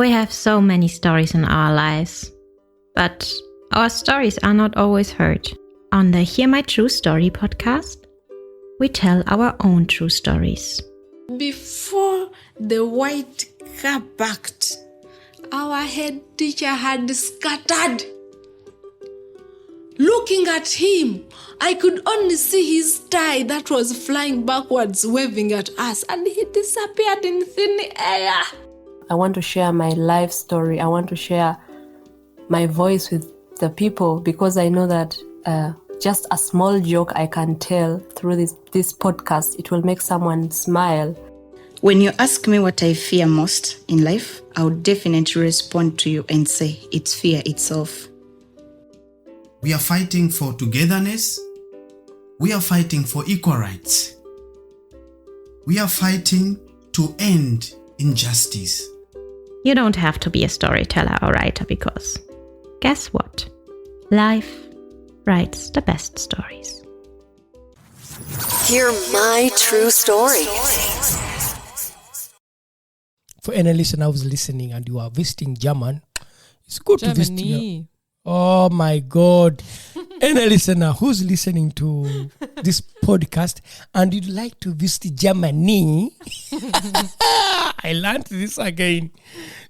We have so many stories in our lives, but our stories are not always heard. On the Hear My True Story podcast, we tell our own true stories. Before the white car parked, our head teacher had scattered. Looking at him, I could only see his tie that was flying backwards, waving at us, and he disappeared in thin air. I want to share my life story. I want to share my voice with the people because I know that just a small joke I can tell through this podcast, it will make someone smile. When you ask me what I fear most in life, I would definitely respond to you and say it's fear itself. We are fighting for togetherness. We are fighting for equal rights. We are fighting to end injustice. You don't have to be a storyteller or writer because, guess what? Life writes the best stories. Hear my true story. For any listener who's listening and you are visiting German, it's good to visit. Oh my God. Any listener who's listening to this podcast and you'd like to visit Germany, I learned this again.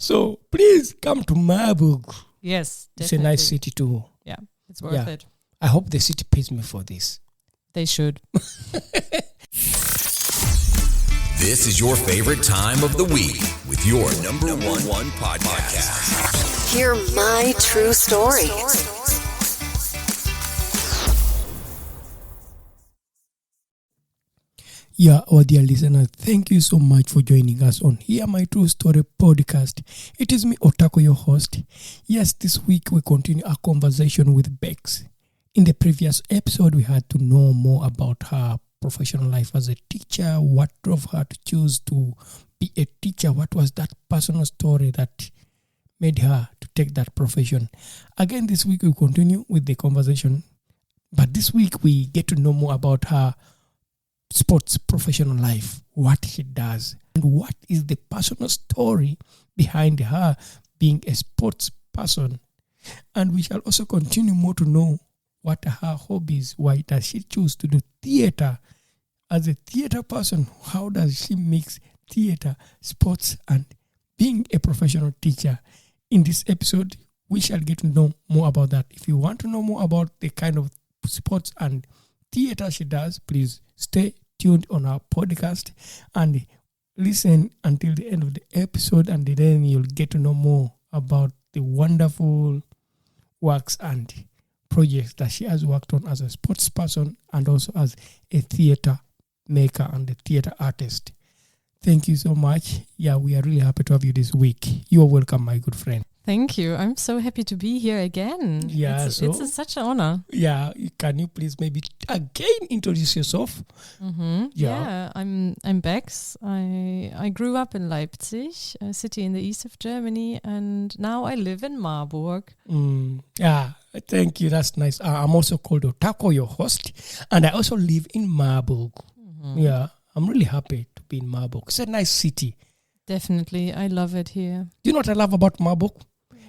So please come to Marburg. Yes, definitely. It's a nice city too. Yeah, it's worth it. I hope the city pays me for this. They should. This is your favorite time of the week with your number one podcast. Hear my true story. Yeah, our dear listeners, thank you so much for joining us on Hear My True Story podcast. It is me, Otako, your host. Yes, this week we continue our conversation with Bex. In the previous episode, we had to know more about her professional life as a teacher, what drove her to choose to be a teacher, what was that personal story that made her to take that profession. Again, this week we continue with the conversation, but this week we get to know more about her sports professional life, what she does, and what is the personal story behind her being a sports person. And we shall also continue more to know what are her hobbies, why does she choose to do theater. As a theater person, how does she mix theater, sports, and being a professional teacher? In this episode, we shall get to know more about that. If you want to know more about the kind of sports and theater she does, please stay tuned on our podcast and listen until the end of the episode, and then you'll get to know more about the wonderful works and projects that she has worked on as a sports person and also as a theater maker and a theater artist. Thank you so much. Yeah, we are really happy to have you this week. You are welcome, my good friend. Thank you. I'm so happy to be here again. Yeah, it's such an honor. Yeah, can you please maybe again introduce yourself? Mm-hmm. Yeah, I'm Bex. I grew up in Leipzig, a city in the east of Germany, and now I live in Marburg. Yeah, thank you. That's nice. I'm also called Otako, your host, and I also live in Marburg. Mm-hmm. Yeah, I'm really happy to be in Marburg. It's a nice city. Definitely. I love it here. Do you know what I love about Marburg?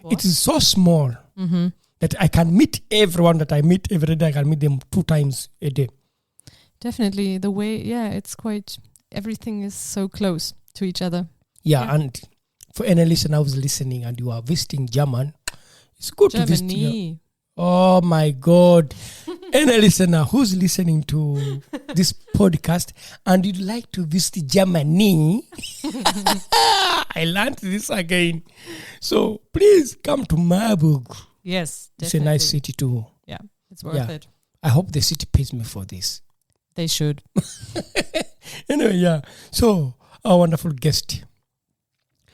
What? It is so small that I can meet everyone that I meet every day. I can meet them 2 times a day. Definitely. The way, it's quite, everything is so close to each other. Yeah, and for any listener who's listening and you are visiting German, it's good to visit. Oh my God. Any listener who's listening to this podcast and you'd like to visit Germany, I learned this again. So please come to Marburg. Yes, definitely. It's a nice city too. Yeah, it's worth it. I hope the city pays me for this. They should. Anyway, yeah. So, our wonderful guest.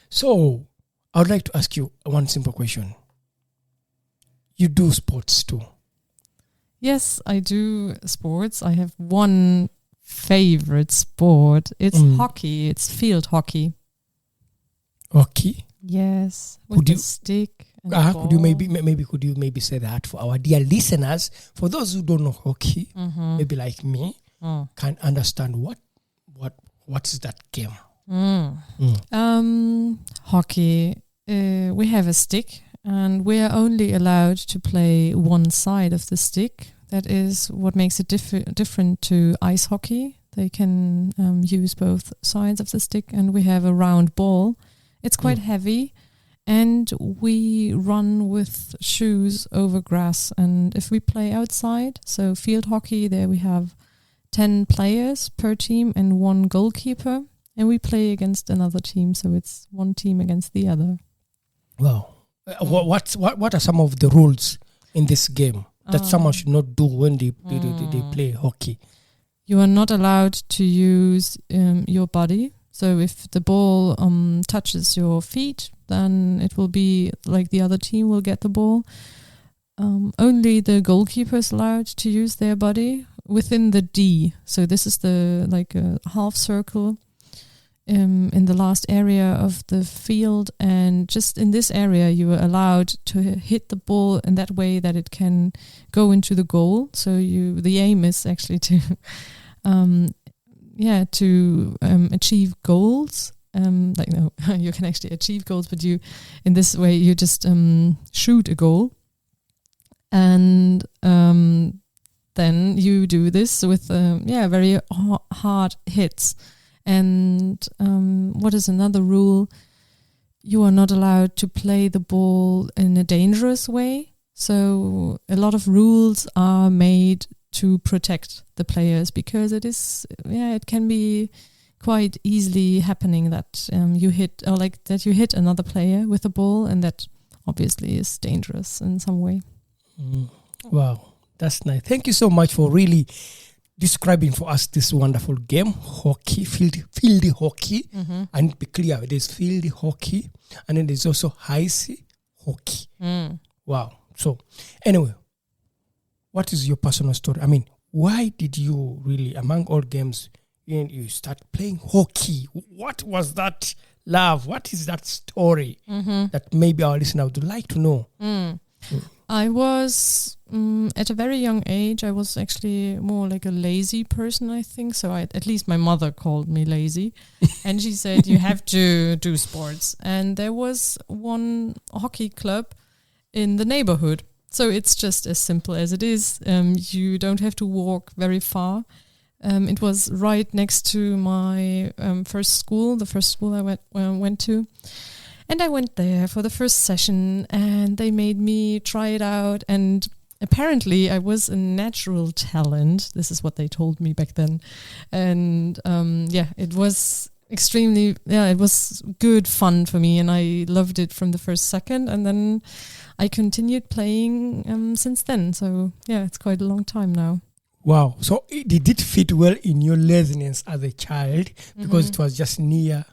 So, I would like to ask you one simple question. You do sports too? Yes, I do sports. I have one favorite sport. It's hockey. It's field hockey. Hockey? Yes, with the stick. Could you maybe say that for our dear listeners, for those who don't know hockey, maybe like me, can understand what is that game? Hockey we have a stick, and we are only allowed to play one side of the stick. That is what makes it different to ice hockey. They can use both sides of the stick, and we have a round ball. It's quite heavy, and we run with shoes over grass. And if we play outside, so field hockey, there we have 10 players per team and one goalkeeper, and we play against another team, so it's one team against the other. Wow. What are some of the rules in this game that someone should not do when they play hockey? You are not allowed to use your body. So if the ball touches your feet, then it will be like the other team will get the ball. Only the goalkeeper is allowed to use their body within the D. So this is a half circle in the last area of the field, and just in this area you are allowed to hit the ball in that way that it can go into the goal. So the aim is actually to achieve goals. You can actually achieve goals, but in this way you just shoot a goal, and then you do this with very hard hits. And what is another rule? You are not allowed to play the ball in a dangerous way. So a lot of rules are made to protect the players, because it can be quite easily happening that you hit another player with the ball, and that obviously is dangerous in some way. Wow, that's nice. Thank you so much for really describing for us this wonderful game, hockey, field hockey. And be clear, there's field hockey, and then there's also ice hockey. Wow. So anyway, what is your personal story? I mean, why did you really, among all games, you start playing hockey? What was that love? What is that story that maybe our listener would like to know? I was, at a very young age, I was actually more like a lazy person, I think. So at least my mother called me lazy. And she said, you have to do sports. And there was one hockey club in the neighborhood. So it's just as simple as it is. You don't have to walk very far. It was right next to my first school, the first school I went to. And I went there for the first session, and they made me try it out. And apparently I was a natural talent. This is what they told me back then. And it was it was good fun for me, and I loved it from the first second. And then I continued playing since then. So it's quite a long time now. Wow. So did it fit well in your laziness as a child, because it was just near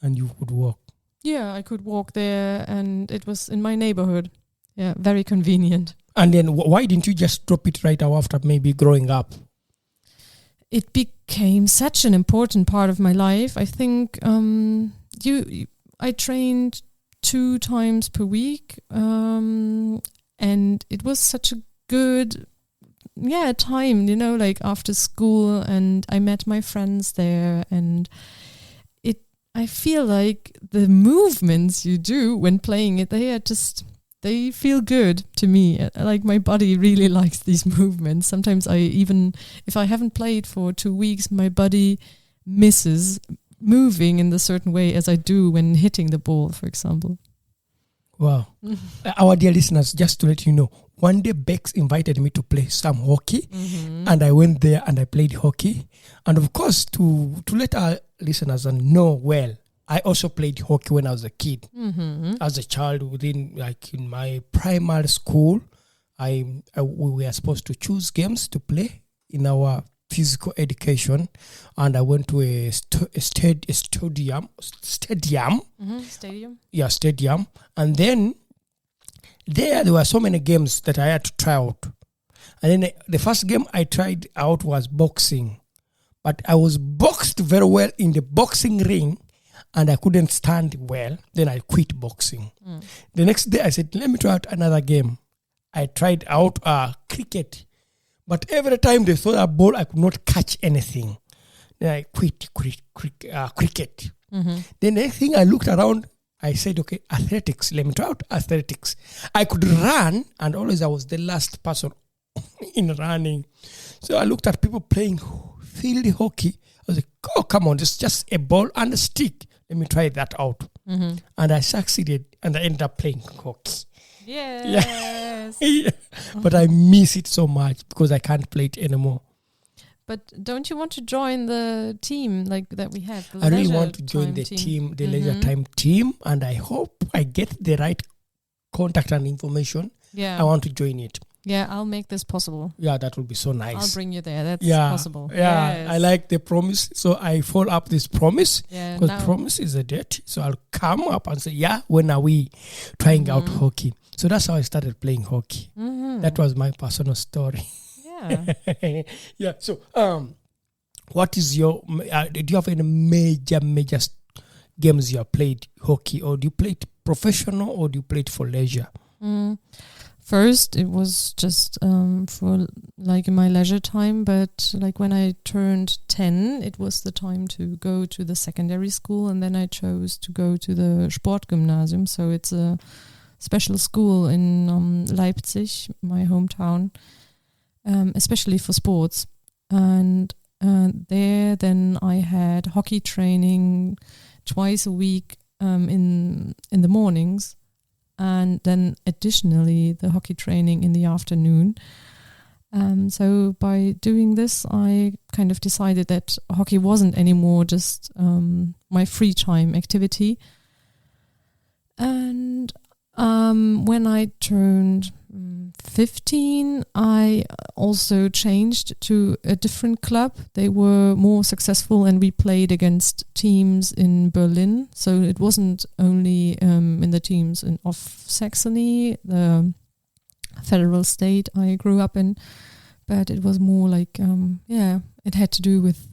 and you could walk? Yeah, I could walk there, and it was in my neighborhood. Yeah, very convenient. And then why didn't you just drop it right after maybe growing up? It became such an important part of my life. I think I trained 2 times per week, and it was such a good time, like after school, and I met my friends there, and I feel like the movements you do when playing it, they feel good to me. Like my body really likes these movements. Sometimes if I haven't played for 2 weeks, my body misses moving in the certain way as I do when hitting the ball, for example. Wow. Our dear listeners, just to let you know, one day Bex invited me to play some hockey, and I went there and I played hockey. And of course, to let our listeners know well, I also played hockey when I was a kid. As a child, in my primary school, we were supposed to choose games to play in our physical education, and I went to a stadium. Yeah, stadium. And then there were so many games that I had to try out. And then the first game I tried out was boxing. But I was boxed very well in the boxing ring, and I couldn't stand well. Then I quit boxing. The next day I said, let me try out another game. I tried out cricket. But every time they throw a ball, I could not catch anything. Then I quit cricket. The next thing I looked around, I said, okay, athletics. Let me try out athletics. I could run, and always I was the last person in running. So I looked at people playing field hockey. I was like, oh, come on, it's just a ball and a stick. Let me try that out. Mm-hmm. And I succeeded, and I ended up playing hockey. Yes. Yeah. But I miss it so much because I can't play it anymore. But don't you want to join the team like that we have? I really want to join the team, the leisure time team, and I hope I get the right contact and information. Yeah. I want to join it. Yeah, I'll make this possible. Yeah, that would be so nice. I'll bring you there. That's yeah, possible. Yeah, Yes. I like the promise. So I follow up this promise Yeah, because now- promise is a date. So I'll come up and say, yeah, when are we trying out hockey? So that's how I started playing hockey. Mhm. That was my personal story. Yeah. Yeah. So, what is your? Do you have any major games you have played hockey, or do you play it professional, or do you play it for leisure? First, it was just for like in my leisure time, but like when I turned 10, it was the time to go to the secondary school, and then I chose to go to the Sportgymnasium. So it's a special school in Leipzig, my hometown, especially for sports. And there, then I had hockey training twice a week in the mornings. And then additionally the hockey training in the afternoon. So by doing this, I kind of decided that hockey wasn't anymore just my free time activity. And when I turned 15, I also changed to a different club. They were more successful, and we played against teams in Berlin. So it wasn't only in the teams of Saxony, the federal state I grew up in, but it was more like, it had to do with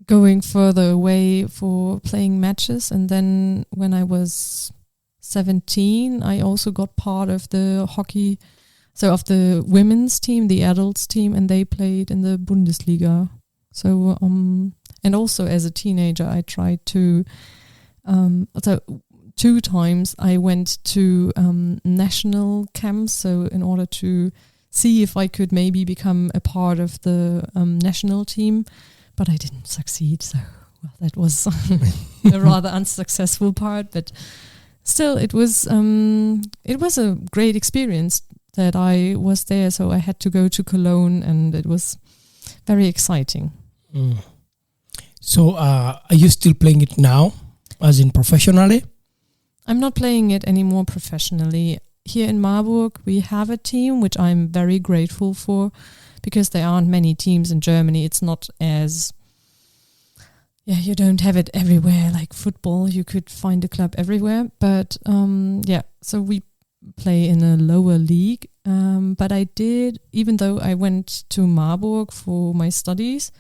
going further away for playing matches. And then when I was 17, I also got part of the hockey, so of the women's team, the adults team, and they played in the Bundesliga. So, and also as a teenager, I tried to, so 2 times I went to national camps, so in order to see if I could maybe become a part of the national team, but I didn't succeed. So, well, that was a rather unsuccessful part, but still, it was a great experience that I was there. So I had to go to Cologne, and it was very exciting. So are you still playing it now, as in professionally? I'm not playing it anymore professionally. Here in Marburg, we have a team, which I'm very grateful for, because there aren't many teams in Germany. It's not as... Yeah, you don't have it everywhere like football. You could find a club everywhere. But so we play in a lower league. But I did, even though I went to Marburg for my studies,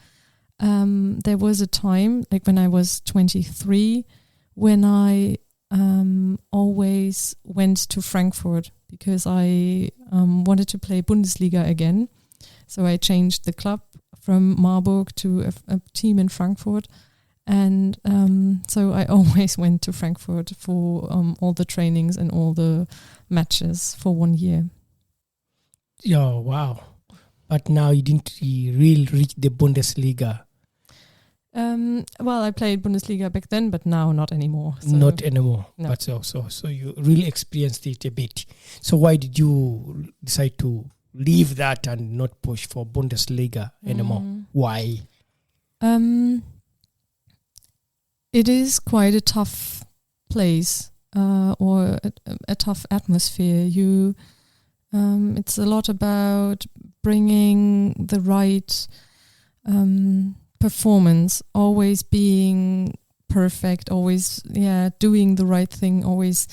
there was a time, like when I was 23, when I always went to Frankfurt because I wanted to play Bundesliga again. So I changed the club from Marburg to a team in Frankfurt. And so I always went to Frankfurt for all the trainings and all the matches for 1 year. Yeah, wow. But now you didn't really reach the Bundesliga. Well, I played Bundesliga back then, but now not anymore. So Not anymore. No. But so you really experienced it a bit. So why did you decide to leave that and not push for Bundesliga anymore? Why? It is quite a tough place or a tough atmosphere. It's a lot about bringing the right performance, always being perfect, always doing the right thing, always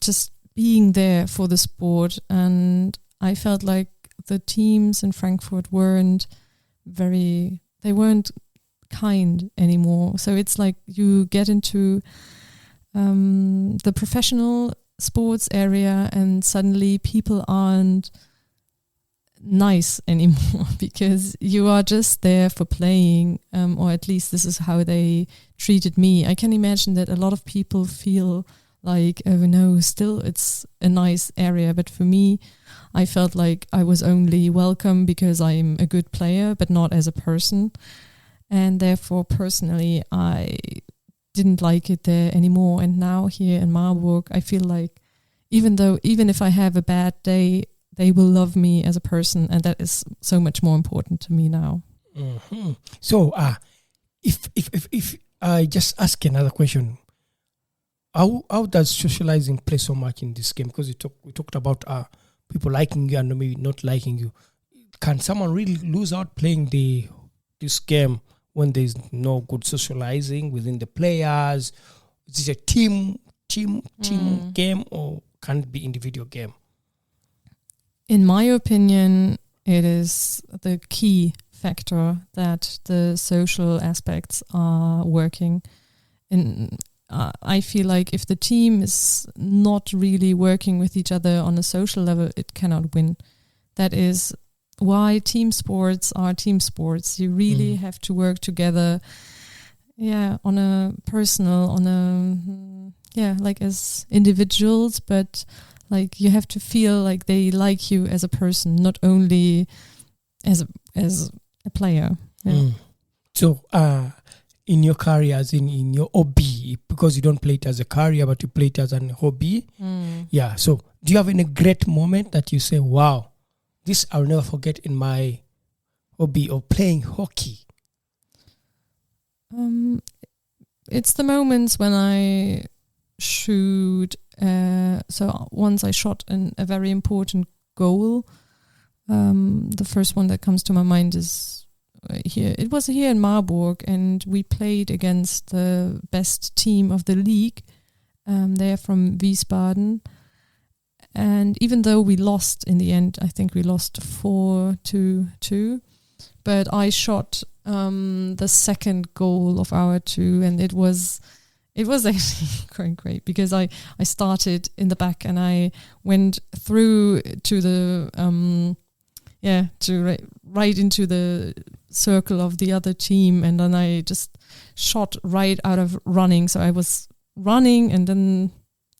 just being there for the sport. And I felt like the teams in Frankfurt weren't kind anymore. So it's like you get into the professional sports area, and suddenly people aren't nice anymore because you are just there for playing, or at least this is how they treated me. I can imagine that a lot of people feel like, oh no, still it's a nice area, but for me, I felt like I was only welcome because I'm a good player, but not as a person. And therefore, personally, I didn't like it there anymore. And now here in Marburg, I feel like even if I have a bad day, they will love me as a person, and that is so much more important to me now. Mm-hmm. So, if I just ask another question, how does socializing play so much in this game? Because we talked about people liking you and maybe not liking you. Can someone really lose out playing this game when there's no good socializing within the players? Is it a team game, or can it be individual game? In my opinion, it is the key factor that the social aspects are working. And I feel like if the team is not really working with each other on a social level, it cannot win. That is why team sports are team sports. You really have to work together, on a personal, like as individuals, but like you have to feel like they like you as a person, not only as a player. Yeah. So, in your career, as in your hobby, because you don't play it as a career, but you play it as a hobby. Yeah. So, do you have any great moment that you say, "Wow, this I'll never forget in my hobby of playing hockey"? It's the moments when I shoot. So once I shot a very important goal. The first one that comes to my mind is here. It was here in Marburg, and we played against the best team of the league. They're from Wiesbaden. And even though we lost in the end, I think we lost 4-2, but I shot the second goal of our two, and it was actually quite great because I started in the back and I went through to the right into the circle of the other team, and then I just shot right out of running. So I was running and then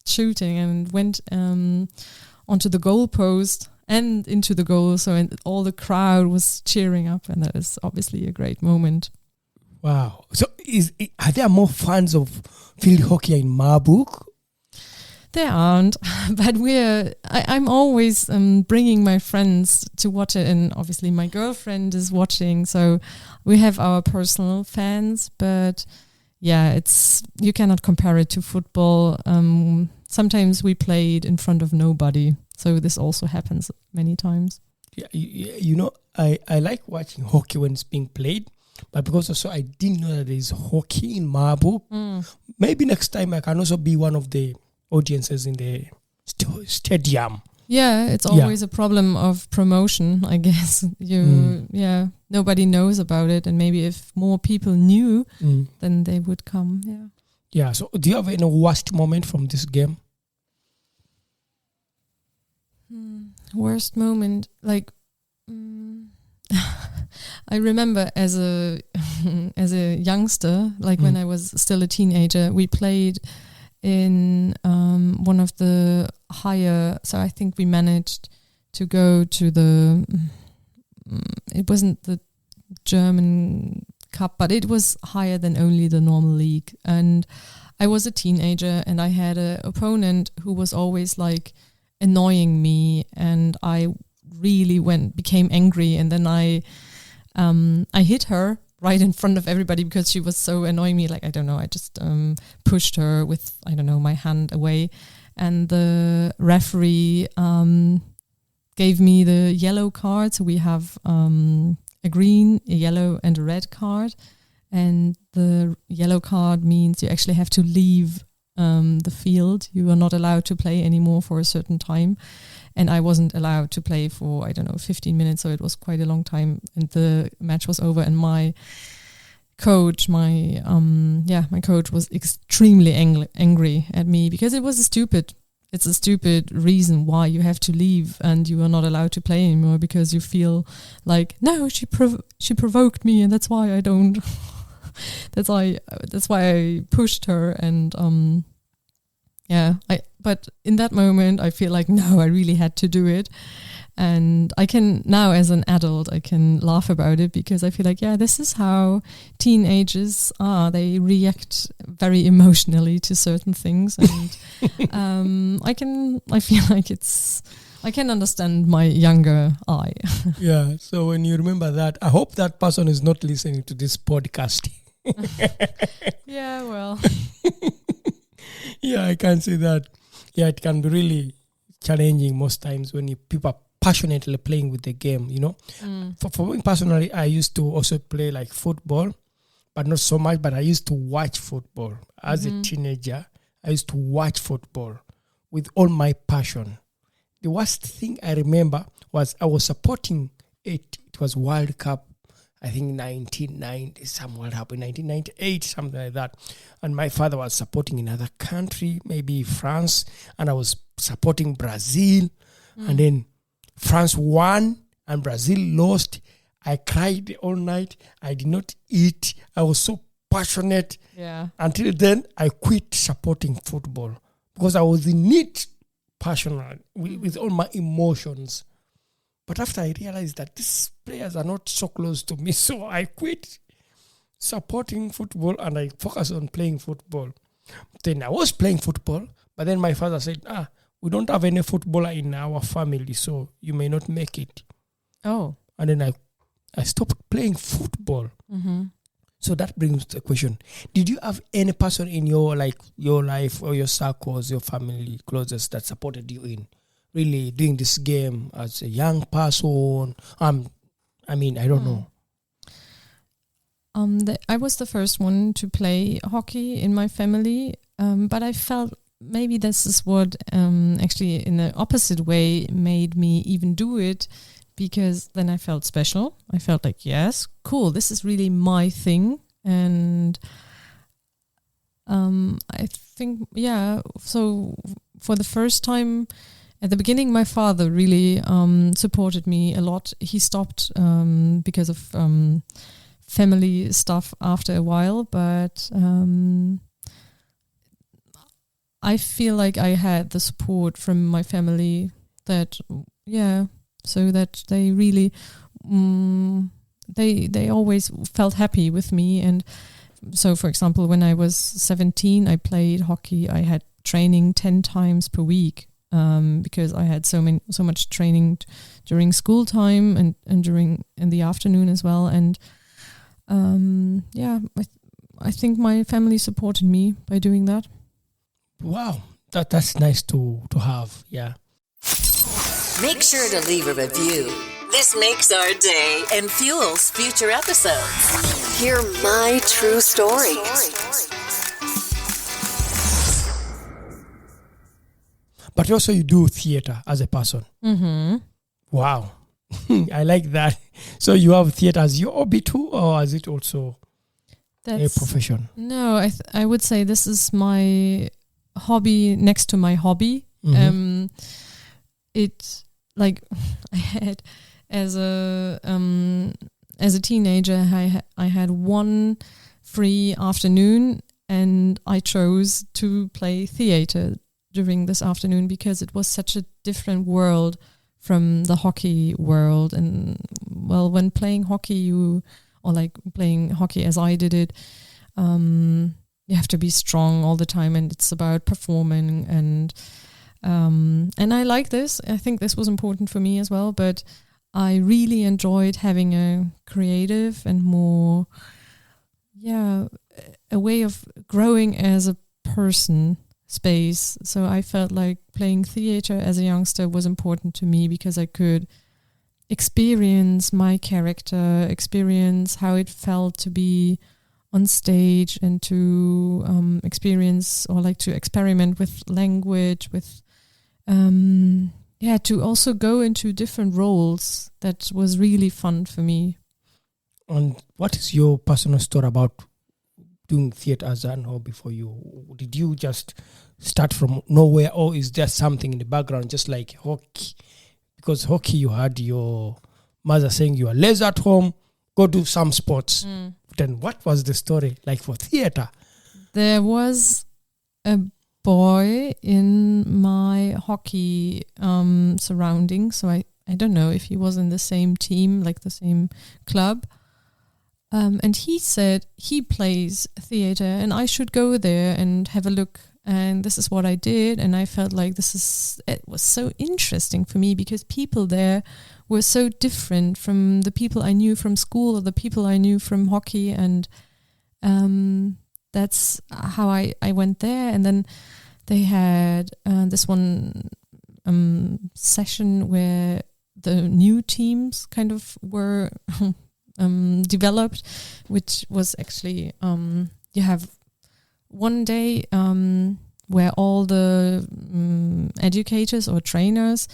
shooting and went onto the goal post and into the goal. So all the crowd was cheering up, and that is obviously a great moment. Wow. So are there more fans of field hockey in Marburg? There aren't, but I'm always bringing my friends to watch it, and obviously my girlfriend is watching, so we have our personal fans, but yeah, you cannot compare it to football. Sometimes we played in front of nobody, so this also happens many times. Yeah, I like watching hockey when it's being played, but because also I didn't know that there is hockey in Marburg. Maybe next time I can also be one of the audiences in the stadium. Yeah, it's always a problem of promotion, I guess. Nobody knows about it, and maybe if more people knew, then they would come. Yeah. So, do you have any worst moment from this game? Worst moment, like I remember as a youngster, like when I was still a teenager, we played in one of the higher. So I think we managed to go to the. It wasn't the German Cup, but it was higher than only the normal league. And I was a teenager, and I had an opponent who was always like annoying me, and I really became angry, and then I hit her right in front of everybody because she was so annoying me. Like, I don't know, I just pushed her with, I don't know, my hand away, and the referee gave me the yellow card. So we have a green, a yellow, and a red card, and the yellow card means you actually have to leave the field. You are not allowed to play anymore for a certain time. And I wasn't allowed to play for, 15 minutes. So it was quite a long time. And the match was over. And my coach, my coach was extremely angry at me because it was a stupid it's a stupid reason why you have to leave and you are not allowed to play anymore because you feel like, no, she provoked me and that's why I don't. that's why I pushed her and but in that moment I feel like, no, I really had to do it. And I can now, as an adult, I can laugh about it because I feel like, yeah, this is how teenagers are. They react very emotionally to certain things, and I feel like I can understand my younger I. Yeah. So when you remember that, I hope that person is not listening to this podcast. Yeah. Well. Yeah, I can say that. Yeah, it can be really challenging most times when people are passionately playing with the game, you know. For me personally, I used to also play like football, but not so much, but I used to watch football. As a teenager, I used to watch football with all my passion. The worst thing I remember was I was supporting it. It was World Cup, I think 1990, some World Cup in 1998, something like that. And my father was supporting another country, maybe France, and I was supporting Brazil. And then France won and Brazil lost. I cried all night. I did not eat. I was so passionate. Yeah. Until then, I quit supporting football because I was in it passionate with all my emotions. But after I realized that these players are not so close to me, so I quit supporting football and I focused on playing football. Then I was playing football, but then my father said, we don't have any footballer in our family, so you may not make it. Oh. And then I stopped playing football. So that brings the question. Did you have any person in your life or your circles, your family closest that supported you in really doing this game as a young person? I don't know. I was the first one to play hockey in my family, but I felt maybe this is what actually in the opposite way made me even do it, because then I felt special. I felt like, yes, cool, this is really my thing. And I think, so for the first time at the beginning, my father really supported me a lot. He stopped because of family stuff after a while, but I feel like I had the support from my family so that they really they always felt happy with me. And so, for example, when I was 17, I played hockey. I had training 10 times per week because I had so much training during school time and during in the afternoon as well. And I think my family supported me by doing that. Wow, that's nice to have, yeah. Make sure to leave a review. This makes our day and fuels future episodes. Hear my true story. But also you do theater as a person. Wow. I like that. So you have theater as your hobby too, or is it also a profession? No, I would say this is my hobby next to my hobby. It like I had as a teenager, I had one free afternoon, and I chose to play theater during this afternoon because it was such a different world from the hockey world. And well, when playing hockey, playing hockey as I did it, you have to be strong all the time, and it's about performing. And I like this. I think this was important for me as well. But I really enjoyed having a creative and more, a way of growing as a person space. So I felt like playing theater as a youngster was important to me because I could experience my character, experience how it felt to be on stage, and to experience or like to experiment with language, with to also go into different roles. That was really fun for me. And what is your personal story about doing theater as an hobby for you? Did you just start from nowhere, or is there something in the background, just like hockey? Because hockey, you had your mother saying you are lazy at home, go do some sports. Then what was the story like for theater? There was a boy in my hockey surrounding, so I don't know if he was in the same team, like the same club. And he said he plays theater and I should go there and have a look. And this is what I did. And I felt like it was so interesting for me because people there were so different from the people I knew from school or the people I knew from hockey. And that's how I went there. And then they had this one session where the new teams kind of were developed, which was actually you have one day where all the educators or trainers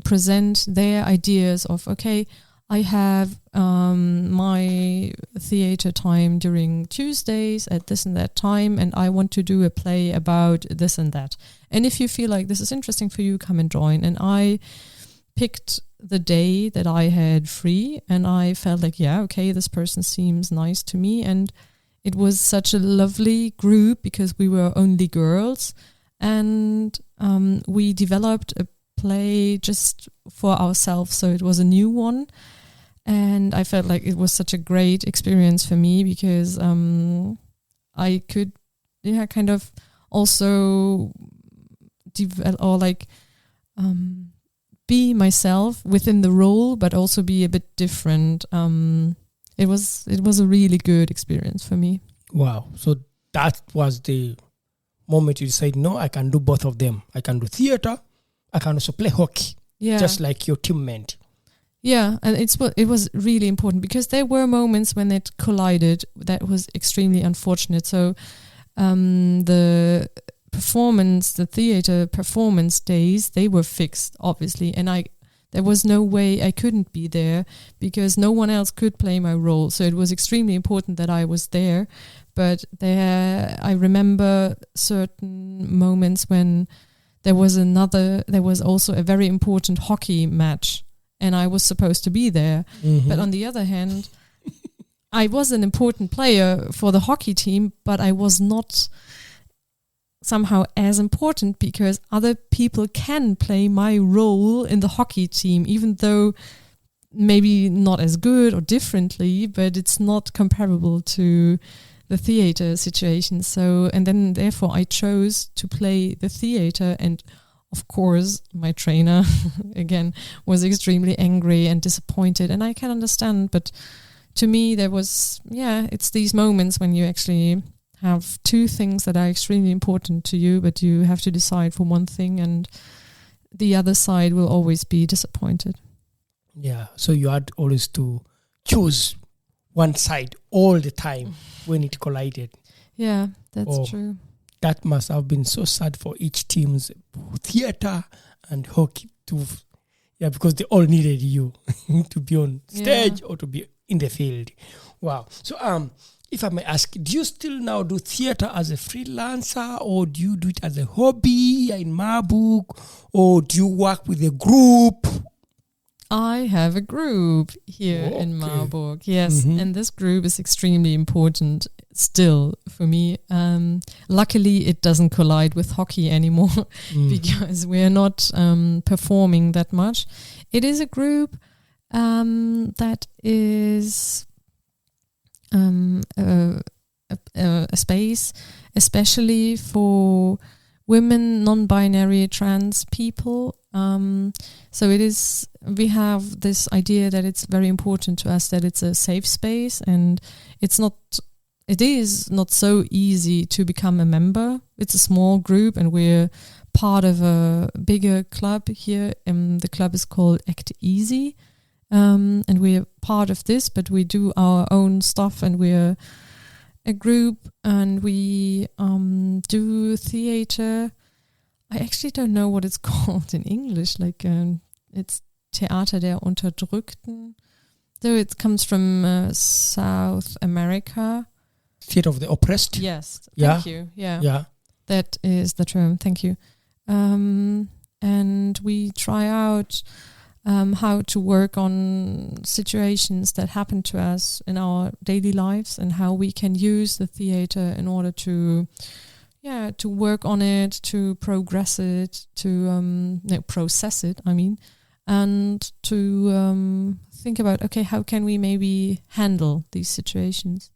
present their ideas of, okay, I have my theater time during Tuesdays at this and that time, and I want to do a play about this and that. And if you feel like this is interesting for you, come and join. And I picked the day that I had free, and I felt like, yeah, okay, this person seems nice to me. And it was such a lovely group because we were only girls, and we developed a play just for ourselves. So it was a new one. And I felt like it was such a great experience for me because I could, kind of also develop or be myself within the role, but also be a bit different. It was a really good experience for me. Wow! So that was the moment you said, "No, I can do both of them. I can do theater. I can also play hockey." Yeah, just like your teammate. Yeah, and it was really important because there were moments when it collided that was extremely unfortunate. So the theater performance days, they were fixed, obviously, and there was no way I couldn't be there because no one else could play my role. So it was extremely important that I was there. But I remember certain moments when there was also a very important hockey match, and I was supposed to be there. Mm-hmm. But on the other hand, I was an important player for the hockey team, but I was not somehow as important because other people can play my role in the hockey team, even though maybe not as good or differently, but it's not comparable to the theater situation. So, and then therefore I chose to play the theater, and of course my trainer again was extremely angry and disappointed, and I can understand, but to me there was, it's these moments when you actually have two things that are extremely important to you, but you have to decide for one thing and the other side will always be disappointed. Yeah, so you had always to choose one side all the time when it collided. Yeah, that's true. That must have been so sad for each team's theater and hockey too. Yeah, because they all needed you to be on stage or to be in the field. Wow. So if I may ask, do you still now do theater as a freelancer, or do you do it as a hobby in Marburg, or do you work with a group? I have a group here in Marburg, yes, and this group is extremely important still for me. Luckily, it doesn't collide with hockey anymore because we're not performing that much. It is a group that is a space especially for women, non-binary, trans people. So we have this idea that it's very important to us that it's a safe space, and it is not so easy to become a member. It's a small group and we're part of a bigger club here. The club is called Act Easy. And we're part of this, but we do our own stuff, and we're a group, and we do theater. I actually don't know what it's called in English. It's Theater der Unterdrückten. So it comes from South America. theater of the oppressed. Yes. Yeah. Thank you. Yeah. Yeah. That is the term. Thank you. And we try out how to work on situations that happen to us in our daily lives and how we can use the theater in order to work on it, to progress it, to process it, and to think about, okay, how can we maybe handle these situations?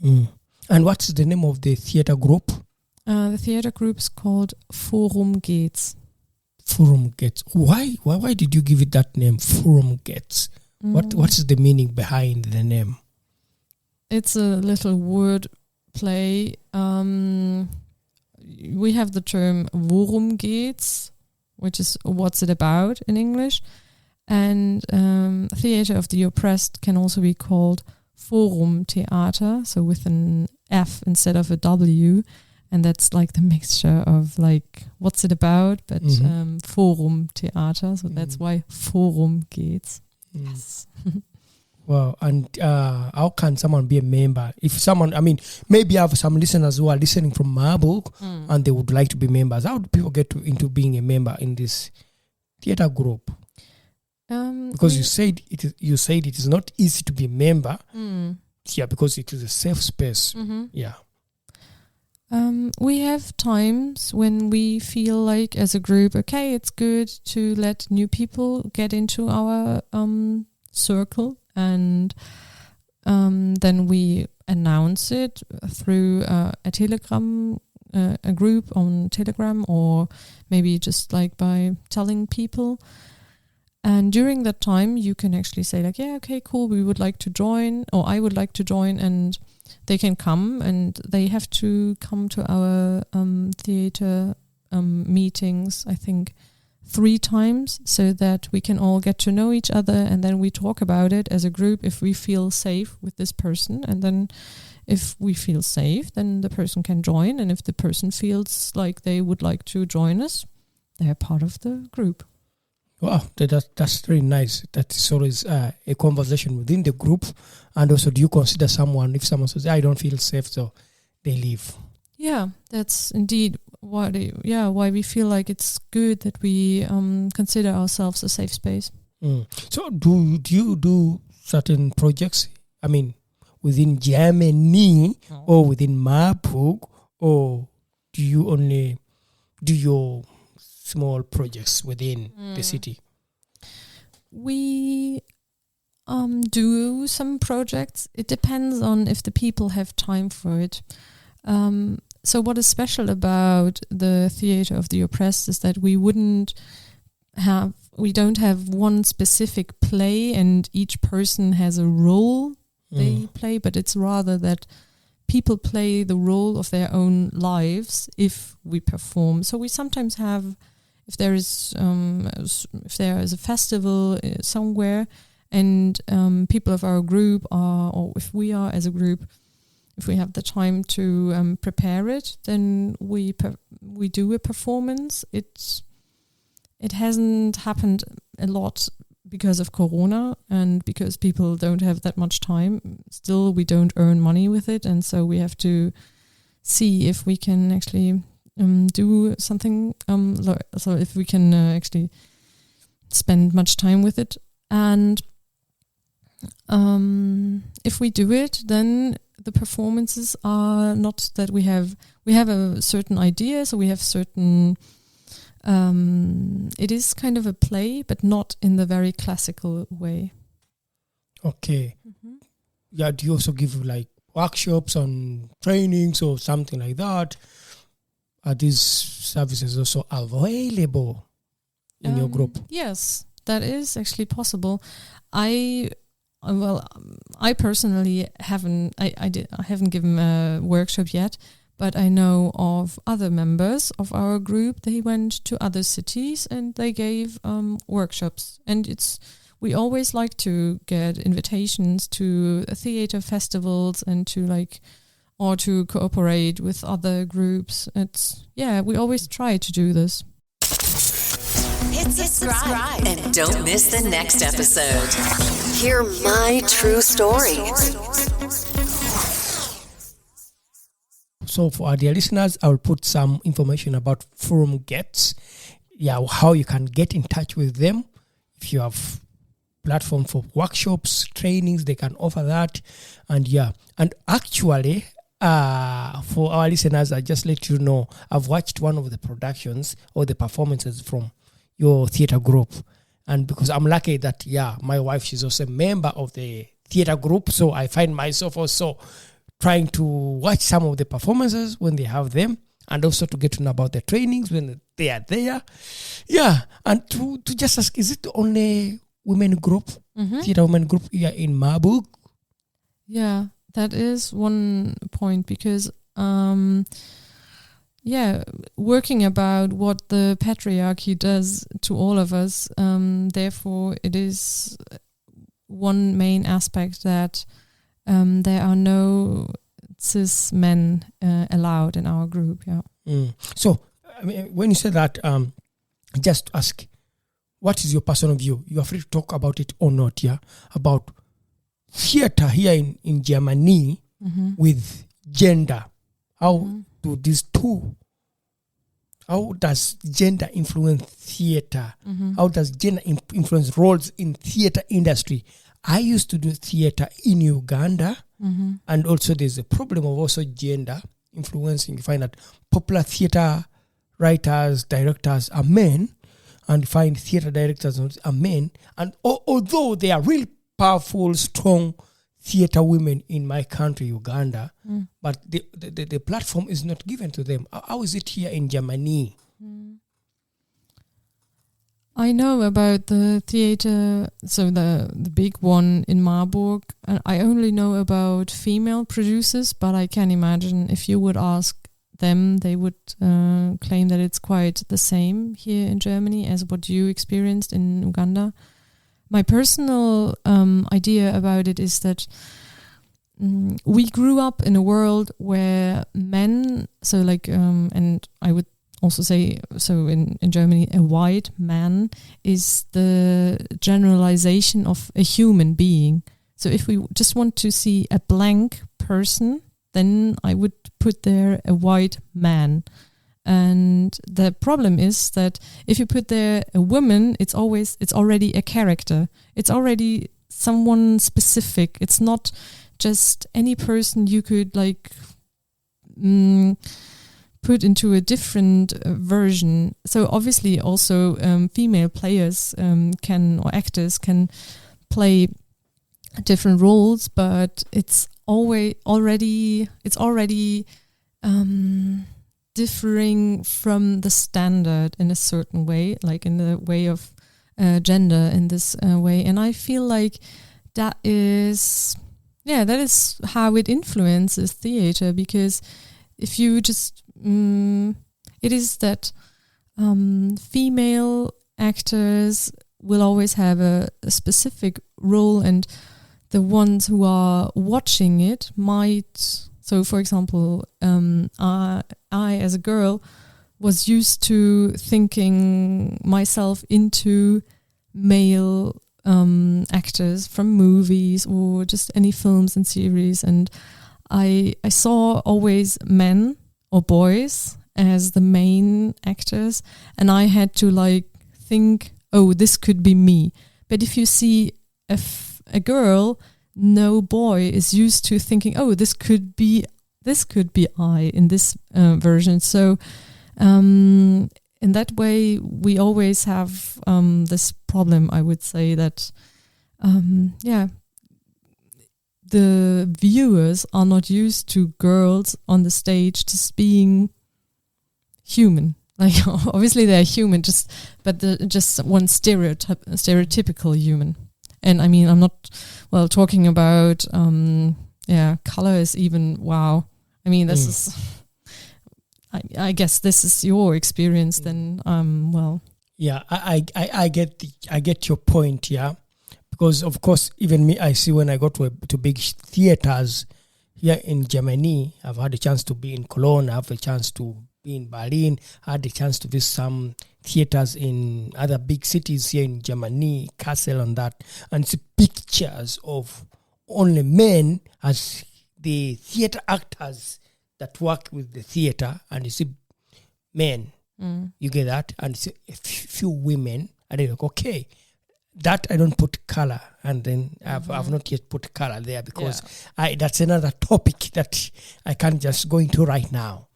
And what's the name of the theater group? The theater group is called Forum Geht's. Forum Geht's. Why did you give it that name, Forum Geht's? What's the meaning behind the name? It's a little word play. We have the term Worum geht's, which is what's it about in English. And Theater of the Oppressed can also be called Forum Theater, so with an F instead of a W. And that's like the mixture of like, what's it about? But Forum Theater, so that's why Forum geht's. Yes. Wow. And how can someone be a member? If someone, maybe I have some listeners who are listening from Marburg and they would like to be members. How do people get into being a member in this theater group? Because you said it is not easy to be a member. Yeah, because it is a safe space. Yeah. We have times when we feel like as a group, okay, it's good to let new people get into our circle, and then we announce it through a Telegram, a group on Telegram, or maybe just like by telling people. And during that time, you can actually say like, yeah, okay, cool, we would like to join, or I would like to join, and they can come, and they have to come to our theater meetings, I think 3 times, so that we can all get to know each other, and then we talk about it as a group if we feel safe with this person. And then if we feel safe, then the person can join, and if the person feels like they would like to join us, they're part of the group. Wow, that's very nice. That is always a conversation within the group. And also, do you consider someone, if someone says, I don't feel safe, so they leave? Yeah, that's indeed why we feel like it's good that we consider ourselves a safe space. So do you do certain projects, within Germany or within Marburg, or do you only do your small projects within the city? We do some projects. It depends on if the people have time for it. So what is special about the Theater of the Oppressed is that we don't have one specific play and each person has a role they play, but it's rather that people play the role of their own lives if we perform. So we sometimes have, if there is a festival somewhere, and people of our group are, or if we are as a group, if we have the time to prepare it, then we do a performance. It hasn't happened a lot because of Corona and because people don't have that much time. Still, we don't earn money with it, and so we have to see if we can actually do something. So if we can actually spend much time with it, and if we do it, then the performances are not that we have a certain idea, so we have certain. It is kind of a play, but not in the very classical way. Okay. Yeah. Do you also give like workshops on trainings or something like that? Are these services also available in your group? Yes, that is actually possible. I personally haven't given a workshop yet, but I know of other members of our group. They went to other cities and they gave workshops. And we always like to get invitations to theater festivals and to cooperate with other groups. We always try to do this. Hit subscribe and don't miss the next episode. Hear my true story. So for our dear listeners, I'll put some information about Forum Gets. Yeah, how you can get in touch with them. If you have platform for workshops, trainings, they can offer that. And actually, for our listeners, I just let you know, I've watched one of the productions or the performances from your theater group. And because I'm lucky that, my wife, she's also a member of the theater group. So I find myself also trying to watch some of the performances when they have them, and also to get to know about the trainings when they are there. Yeah, and to just ask, is it the only women group, theater women group here in Marburg? Yeah, that is one point because, working about what the patriarchy does to all of us, therefore it is one main aspect that there are no cis men allowed in our group. So, I mean, when you say that, just ask, what is your personal view? You are free to talk about it or not, about theater here in Germany with gender. How do these two, how does gender influence theater? How does gender influence roles in theater industry? I used to do theater in Uganda, and also there's a problem of also gender influencing. You find that popular theater writers, directors are men, and you find theater directors are men. And although they are really powerful, strong theater women in my country, Uganda, but the platform is not given to them. How is it here in Germany? I know about the theater, so the big one in Marburg. I only know about female producers, but I can imagine if you would ask them, they would claim that it's quite the same here in Germany as what you experienced in Uganda. My personal idea about it is that we grew up in a world where men, so like, and I would also say, so in Germany, a white man is the generalization of a human being. So if we just want to see a blank person, then I would put there a white man. And the problem is that if you put there a woman, it's already a character. It's already someone specific. It's not just any person you could like put into a different version. So obviously also female players or actors can play different roles, but it's already differing from the standard in a certain way, like in the way of gender in this way. And I feel like that is how it influences theater, because if you just it is that female actors will always have a specific role, and the ones who are watching it might. So, for example, I as a girl was used to thinking myself into male actors from movies or just any films and series, and I saw always men or boys as the main actors, and I had to like think, oh, this could be me. But if you see a girl, no boy is used to thinking, oh, this could be I in this version. So in that way, we always have this problem, I would say, that the viewers are not used to girls on the stage just being human. Like obviously they're human, just one stereotypical human. And I mean, I'm not talking about color is even wow. I mean, this is. I guess this is your experience. Then Yeah, I get your point. Yeah. Because, of course, even me, I see when I go to big theaters here in Germany, I've had a chance to be in Cologne, I have a chance to be in Berlin, I had a chance to visit some theaters in other big cities here in Germany, Kassel and that, and see pictures of only men as the theater actors that work with the theater, and you see men, you get that, and you see a few women, and you're like, okay, that I don't put color, and then I've not yet put color there because that's another topic that I can't just go into right now.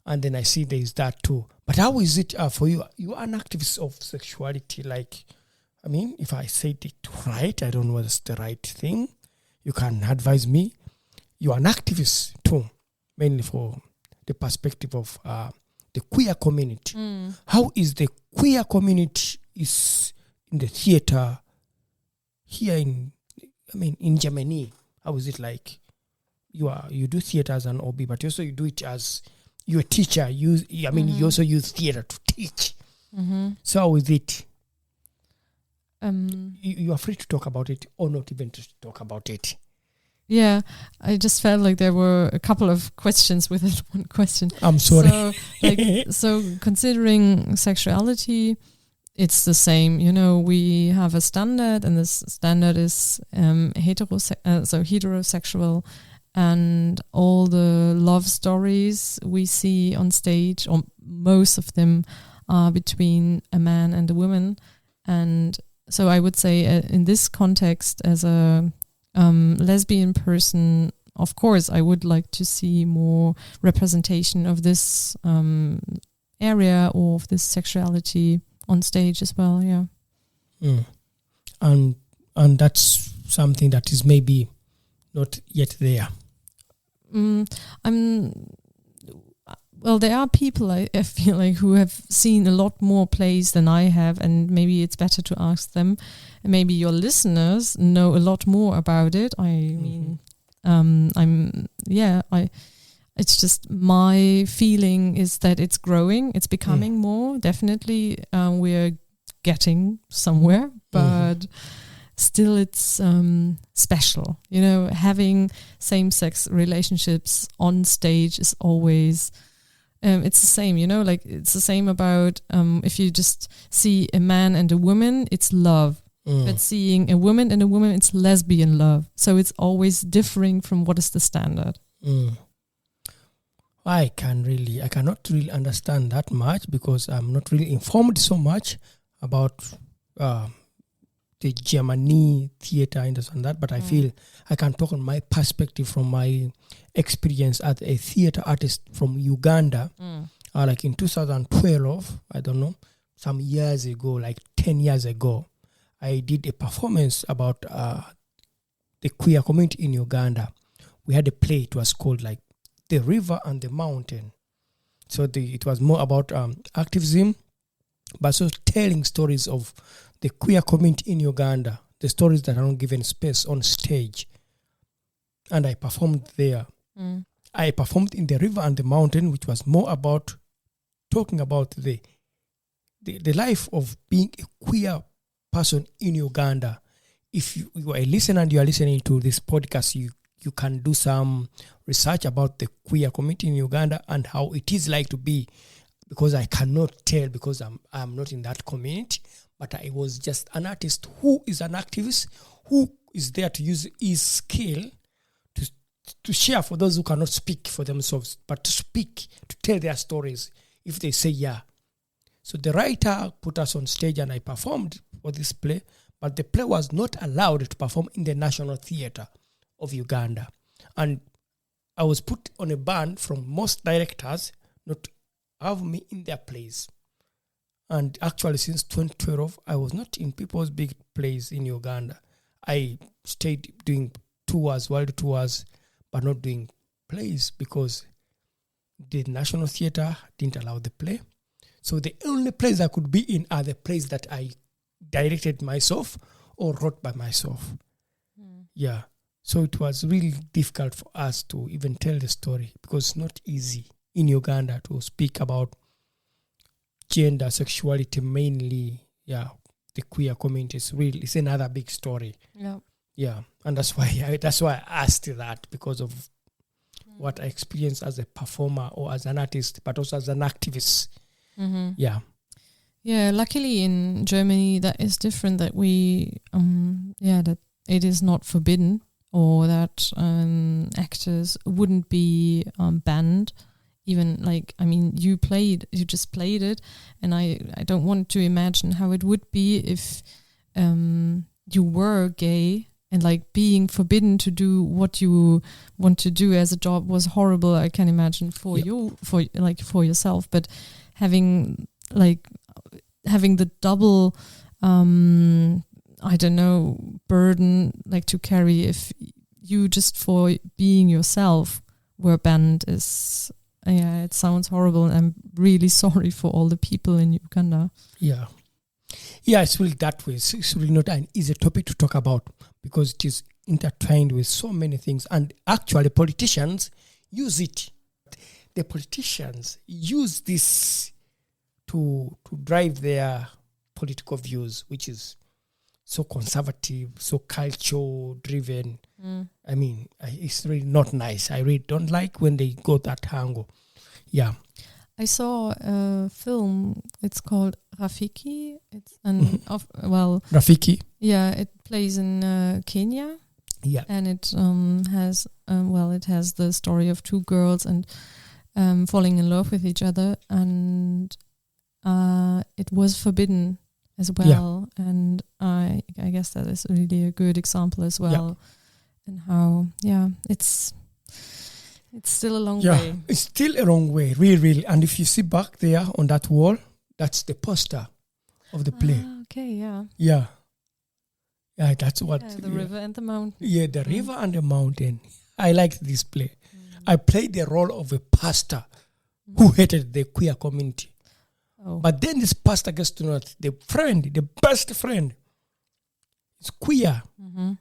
And then I see there is that too. But how is it for you? You are an activist of sexuality. Like, I mean, if I said it right, I don't know what's the right thing. You can advise me. You are an activist too, mainly for the perspective of the queer community. How is the queer community is in the theater here in Germany? How is it like? You do theater as an hobby, but also you do it as you're a teacher. You also use theater to teach. So how is it? You are free to talk about it or not even to talk about it. Yeah, I just felt like there were a couple of questions within one question. I'm sorry. So considering sexuality, it's the same. You know, we have a standard, and this standard is heterosexual, and all the love stories we see on stage, or most of them, are between a man and a woman. And so I would say in this context, as a lesbian person, of course, I would like to see more representation of this area or of this sexuality on stage as well. Yeah, and that's something that is maybe not yet there. Well, there are people I feel like who have seen a lot more plays than I have, and maybe it's better to ask them. Maybe your listeners know a lot more about it. It's just my feeling is that it's growing, it's becoming more. Definitely, we're getting somewhere, but still it's special. You know, having same-sex relationships on stage is always... it's the same, you know, like it's the same about if you just see a man and a woman, it's love. But seeing a woman and a woman, it's lesbian love. So it's always differing from what is the standard. I cannot really understand that much because I'm not really informed so much about the Germany theater and this and that, but I feel I can talk on my perspective from my experience as a theater artist from Uganda. Like in 2012, I don't know, some years ago, like 10 years ago, I did a performance about the queer community in Uganda. We had a play, it was called like The River and the Mountain. So it was more about activism, but also telling stories of the queer community in Uganda, the stories that are not given space on stage. And I performed there. I performed in The River and the Mountain, which was more about talking about the life of being a queer person in Uganda. If you are a listener and you are listening to this podcast, you can do some research about the queer community in Uganda and how it is like to be, because I cannot tell because I'm not in that community, but I was just an artist who is an activist, who is there to use his skill to share for those who cannot speak for themselves, but to speak, to tell their stories if they say yeah. So the writer put us on stage and I performed for this play, but the play was not allowed to perform in the National Theatre of Uganda. And I was put on a ban from most directors not to have me in their plays. And actually since 2012, I was not in people's big plays in Uganda. I stayed doing tours, world tours, but not doing plays because the National Theatre didn't allow the play. So the only plays I could be in are the plays that I directed myself or wrote by myself. Yeah. So it was really difficult for us to even tell the story because it's not easy in Uganda to speak about gender, sexuality mainly. Yeah. The queer community is really, it's another big story. Yeah. Yeah. And that's why I asked that, because of what I experienced as a performer or as an artist, but also as an activist. Yeah. Yeah, luckily in Germany that is different, that we that it is not forbidden or that actors wouldn't be banned. Even like, I mean, you just played it, and I don't want to imagine how it would be if you were gay and like being forbidden to do what you want to do as a job was horrible. I can imagine for you, for yourself, but having the double, I don't know, burden like to carry if you just for being yourself were banned is, it sounds horrible. And I'm really sorry for all the people in Uganda. Yeah. Yeah, it's really that way. It's really not an easy topic to talk about because it is intertwined with so many things. And actually, politicians use it. The politicians use this to drive their political views, which is so conservative, so culture-driven. I mean, it's really not nice. I really don't like when they go that angle. Yeah. I saw a film. It's called Rafiki. It's Rafiki. Yeah, it plays in Kenya. Yeah, and it has it has the story of two girls and falling in love with each other, and it was forbidden as well. Yeah. And I guess that is really a good example as well, and how it's still a long way. It's still a long way, really. And if you see back there on that wall, that's the poster of the play. Okay, yeah. Yeah. Yeah, that's what... the river and the mountain. Yeah, the river and the mountain. I liked this play. I played the role of a pastor who hated the queer community. Oh. But then this pastor gets to know that the best friend, is queer. Mm-hmm.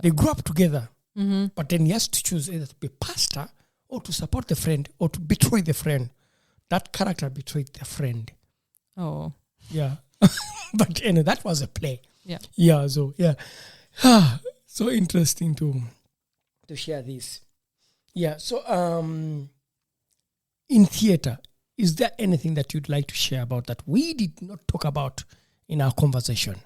They grew up together. Mm-hmm. But then he has to choose either to be pastor or to support the friend or to betray the friend. That character betrayed the friend. Oh. Yeah. But that was a play. Yeah. Yeah, so yeah. So interesting to share this. Yeah, so in theater, is there anything that you'd like to share about that we did not talk about in our conversation?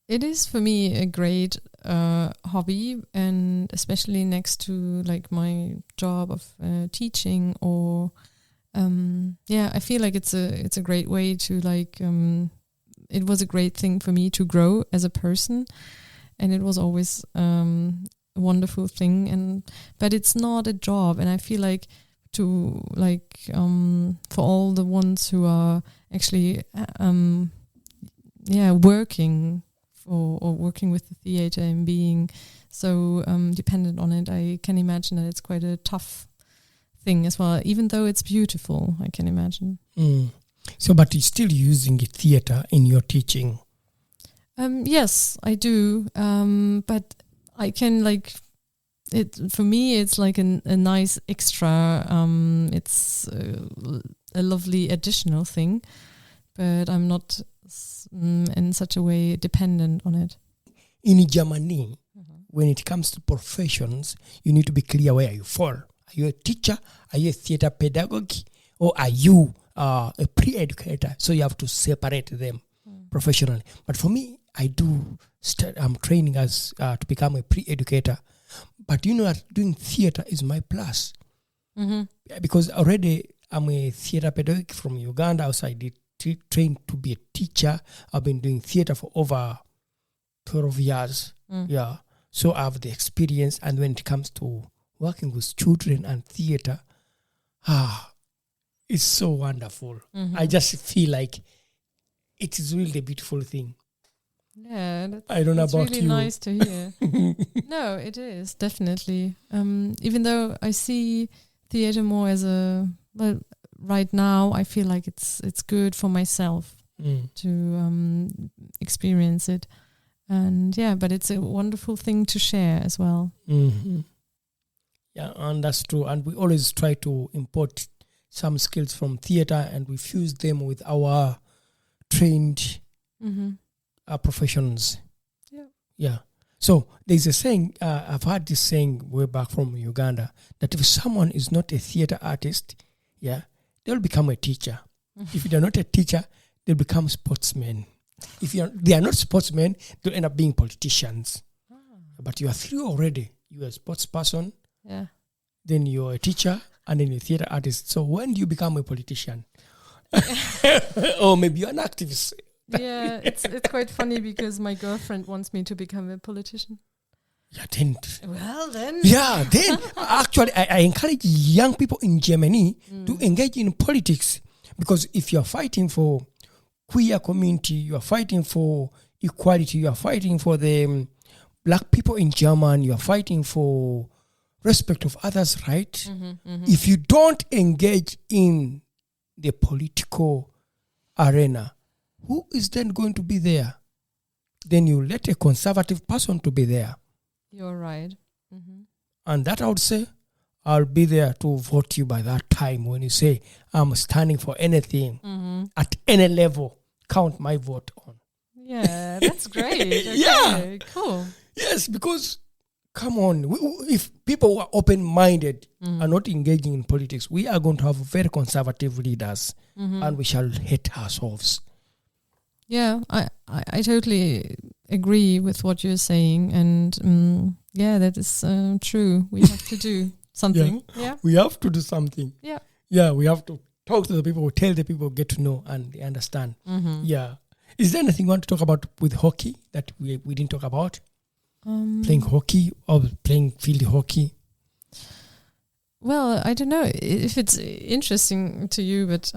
It is for me a great hobby, and especially next to like my job of teaching, or I feel like it's a great way to like. It was a great thing for me to grow as a person, and it was always a wonderful thing. But it's not a job, and I feel like to like for all the ones who are actually working. Or working with the theater and being so dependent on it, I can imagine that it's quite a tough thing as well, even though it's beautiful, I can imagine. So, but you're still using theater in your teaching? Yes, I do. But I can like, it for me, it's like a nice extra, it's a lovely additional thing, but I'm not in such a way dependent on it. In Germany, when it comes to professions, you need to be clear where you fall. Are you a teacher? Are you a theater pedagogue? Or are you a pre-educator? So you have to separate them professionally. But for me, I'm training as to become a pre-educator. But you know that doing theater is my plus. Because already I'm a theater pedagogue from Uganda. Also, I did trained to be a teacher. I've been doing theater for over 12 years. Yeah. So I have the experience. And when it comes to working with children and theater, it's so wonderful. I just feel like it is really a beautiful thing. Yeah. I don't know about really you. Nice to hear. No, it is, definitely. Even though I see theater more as right now, I feel like it's good for myself to experience it, and but it's a wonderful thing to share as well. Yeah, and that's true. And we always try to import some skills from theater, and we fuse them with our trained professions. Yeah. So there's a saying. I've heard this saying way back from Uganda that if someone is not a theater artist, they'll become a teacher. If they're not a teacher, they'll become sportsmen. If they are not sportsmen, they'll end up being politicians. But you are three already. You are a sports person, then you're a teacher, and then you're a theater artist. So when do you become a politician? Or maybe you're an activist. Yeah, it's quite funny because my girlfriend wants me to become a politician. Yeah, then. Well, then. Yeah, then. Actually, I encourage young people in Germany to engage in politics, because if you're fighting for queer community, you are fighting for equality, you are fighting for the black people in Germany, you are fighting for respect of others' right. If you don't engage in the political arena, who is then going to be there? Then you let a conservative person to be there. You're right. And that I would say, I'll be there to vote you by that time when you say, I'm standing for anything at any level. Count my vote on. Yeah, that's great. Okay, Yeah. Cool. Yes, because, come on, if people are open-minded and not engaging in politics, we are going to have very conservative leaders and we shall hate ourselves. Yeah, I totally agree with what you're saying. And that is true. We have to do something. Yeah. We have to do something. Yeah. Yeah, we have to talk to the people, tell the people, get to know, and they understand. Yeah. Is there anything you want to talk about with hockey that we didn't talk about? Playing hockey or playing field hockey? Well, I don't know if it's interesting to you, but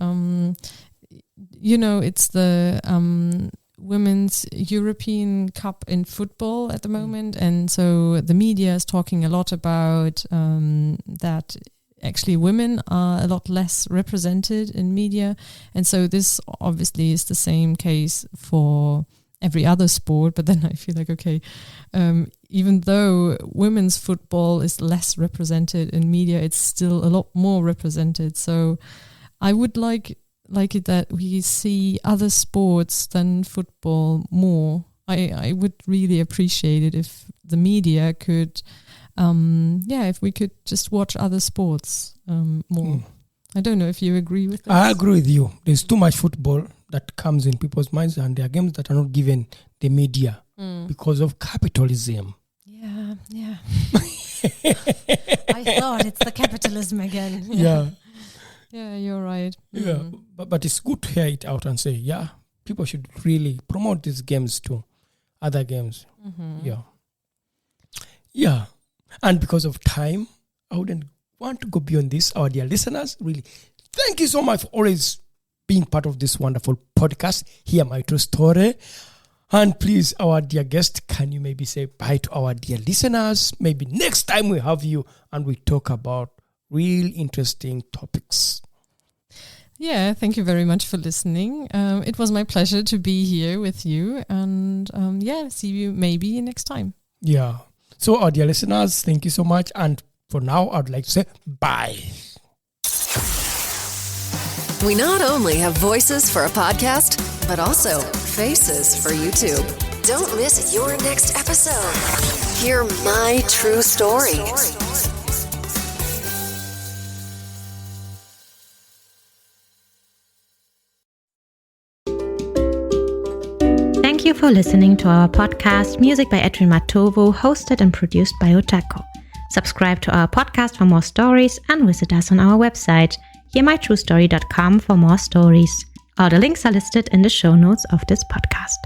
it's the Women's European Cup in football at the moment, and so the media is talking a lot about that. Actually, women are a lot less represented in media, and so this obviously is the same case for every other sport. But then I feel like, okay, even though women's football is less represented in media, it's still a lot more represented. So I would like it that we see other sports than football more. I would really appreciate it if the media could, if we could just watch other sports more. I don't know if you agree with that. I agree with you. There's too much football that comes in people's minds, and there are games that are not given the media because of capitalism. Yeah. I thought it's the capitalism again. Yeah. Yeah, you're right. Yeah, but it's good to hear it out and say, yeah, people should really promote these games to other games. Yeah. And because of time, I wouldn't want to go beyond this. Our dear listeners, really, thank you so much for always being part of this wonderful podcast. Hear my true story. And please, our dear guest, can you maybe say bye to our dear listeners? Maybe next time we have you and we talk about real interesting topics. Yeah, thank you very much for listening. It was my pleasure to be here with you, and see you maybe next time. Yeah. So our dear listeners, thank you so much. And for now, I'd like to say bye. We not only have voices for a podcast, but also faces for YouTube. Don't miss your next episode. Hear my true story. Thank you for listening to our podcast, Music by Edwin Matovo, hosted and produced by Otako. Subscribe to our podcast for more stories and visit us on our website, hearmytruestory.com, for more stories. All the links are listed in the show notes of this podcast.